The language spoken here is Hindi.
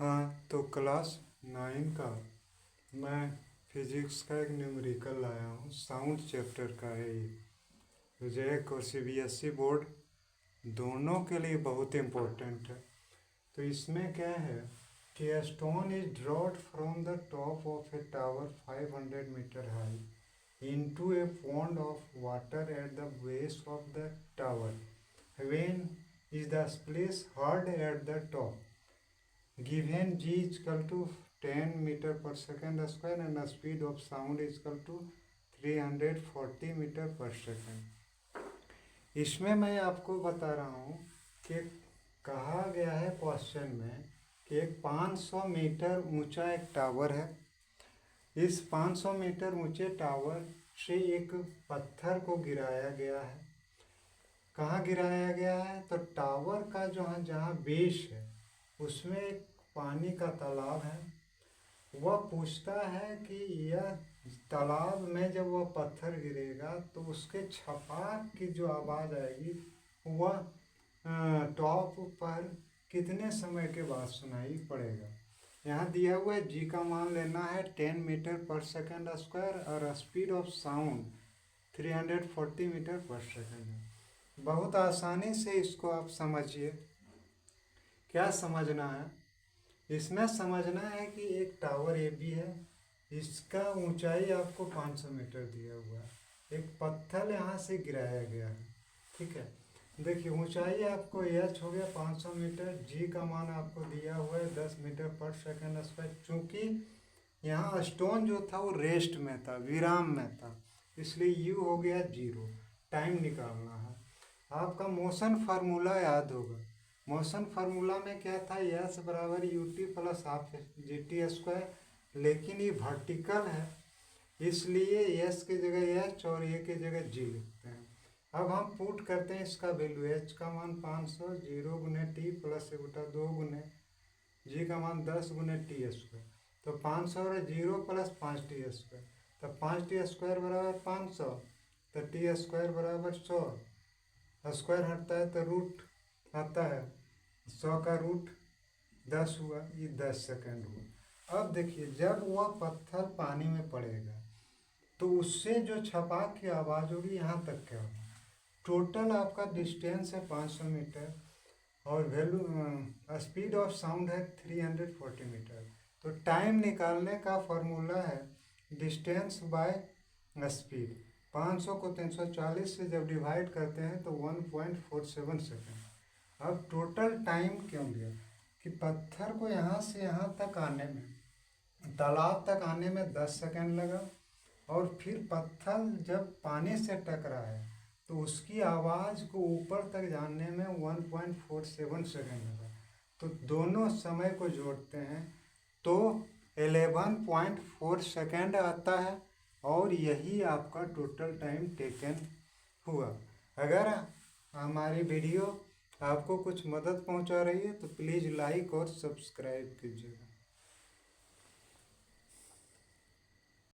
हाँ, तो क्लास 9 का मैं फिजिक्स का एक न्यूमेरिकल लाया हूँ। साउंड चैप्टर का है ये। तो जैक और सीबीएसई बोर्ड दोनों के लिए बहुत इम्पोर्टेंट है। तो इसमें क्या है कि a stone is dropped from the top of a tower 500 meter high into a pond of water at the base of the tower. When is the splash heard at the top? Given g is equal to 10 meter per second square and the speed of sound is equal to 340 meter per second. इसमें मैं आपको बता रहा हूँ कि कहा गया है क्वेश्चन में कि एक 500 मीटर ऊंचा एक टावर है। इस 500 मीटर ऊंचे टावर से एक पत्थर को गिराया गया है। कहाँ गिराया गया है? तो टावर का जहाँ बेस है उसमें एक पानी का तालाब है। वह पूछता है कि यह तालाब में जब वह पत्थर गिरेगा तो उसके छपाक की जो आवाज़ आएगी वह टॉप पर कितने समय के बाद सुनाई पड़ेगा। यहाँ दिया हुआ है जी का मान लेना है 10 मीटर पर सेकंड स्क्वायर और स्पीड ऑफ साउंड 340 मीटर पर सेकंड है। बहुत आसानी से इसको आप समझिए। क्या समझना है? इसमें समझना है कि एक टावर ए बी है। इसका ऊंचाई आपको 500 मीटर दिया हुआ है। एक पत्थर यहाँ से गिराया गया है। ठीक है, देखिए ऊंचाई आपको एच हो गया 500 मीटर। जी का मान आपको दिया हुआ है 10 मीटर पर सेकंड स्क्वायर। चूँकि यहाँ स्टोन जो था वो रेस्ट में था, विराम में था, इसलिए यू हो गया 0। टाइम निकालना है। आपका मोशन फार्मूला याद होगा। मोशन फार्मूला में क्या था? एस बराबर U T plus half G T square. लेकिन ये वर्टिकल है इसलिए एस की जगह एच और ए की जगह जी लिखते हैं। अब हम पुट करते हैं इसका वैल्यू। एच का मान 500, 0 गुने टी प्लस 1/2 गुने जी का मान 10 गुने टी स्क्वायर। तो 500 और 0 प्लस 5 टी स्क्वायर। तो 5 टी स्क्वायर बराबर 500, तो टी स्क्वायर बराबर 100। स्क्वायर हटता है तो रूट आता है। 100 का रूट 10 हुआ, ये 10 सेकंड हुआ। अब देखिए जब वह पत्थर पानी में पड़ेगा तो उससे जो छपाक की आवाज़ होगी यहाँ तक क्या होगा। टोटल आपका डिस्टेंस है 500 मीटर और वैल्यू स्पीड ऑफ साउंड है 340 मीटर। तो टाइम निकालने का फॉर्मूला है डिस्टेंस बाय स्पीड। 500 को 340 से जब डिवाइड करते हैं तो 1.47 सेकेंड। अब टोटल टाइम क्यों लिया कि पत्थर को यहाँ से यहाँ तक आने में, तालाब तक आने में 10 सेकेंड लगा और फिर पत्थर जब पानी से टकरा है तो उसकी आवाज़ को ऊपर तक जाने में 1.47 सेकेंड लगा। तो दोनों समय को जोड़ते हैं तो 11.4 सेकेंड आता है और यही आपका टोटल टाइम टेकन हुआ। अगर हमारी वीडियो आपको कुछ मदद पहुंचा रही है तो प्लीज़ लाइक और सब्सक्राइब कीजिएगा।